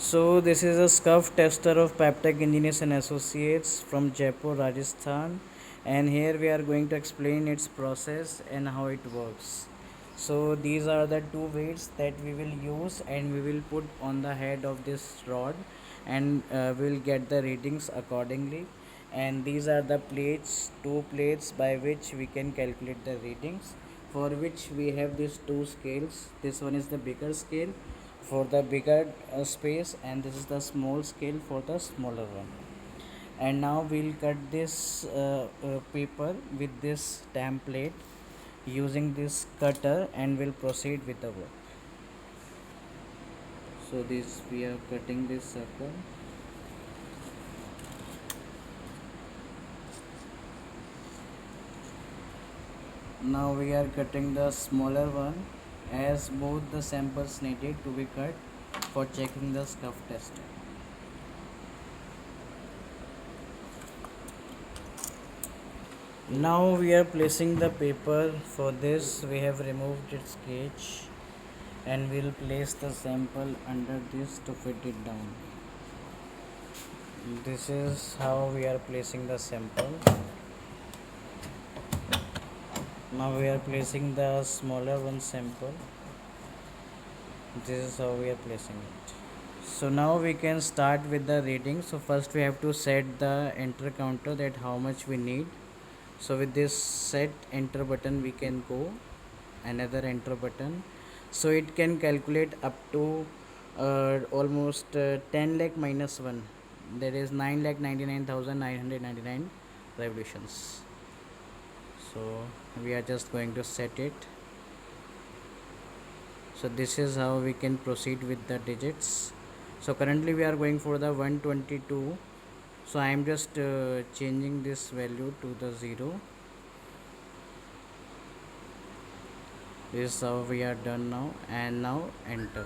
So this is a scuff tester of Pap-Tech Engineers and Associates from Jaipur, Rajasthan, and here we are going to explain its process and how it works. So these are the two weights that we will use and we will put on the head of this rod, and we'll get the readings accordingly. And these are the plates, two plates by which we can calculate the readings, for which we have these two scales. This one is the bigger scale for the bigger space, and this is the small scale for the smaller one. And now we'll cut this paper with this template using this cutter, and we'll proceed with the work. So this we are cutting this circle. Now we are cutting the smaller one, as both the samples needed to be cut for checking the scuff tester. Now we are placing the paper. For this we have removed its cage, and we'll place the sample under this to fit it down. This is how we are placing the sample. Now we are placing the smaller one sample. This is how we are placing it. So now we can start with the reading. So first we have to set the enter counter, that how much we need. So with this set enter button we can go another enter button, so it can calculate up to almost 10 lakh minus 1, that is 9,99,999 revolutions. So we are just going to set it. So this is how we can proceed with the digits. So currently we are going for the 122, so I am just changing this value to the 0. This is how we are done now, and now enter.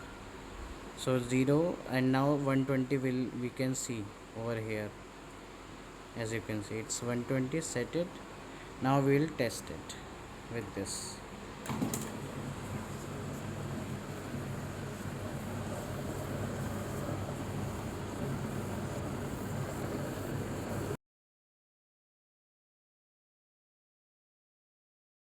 So 0 and now 120 we can see over here. As you can see, it's 120. Set it. Now we will test it with this.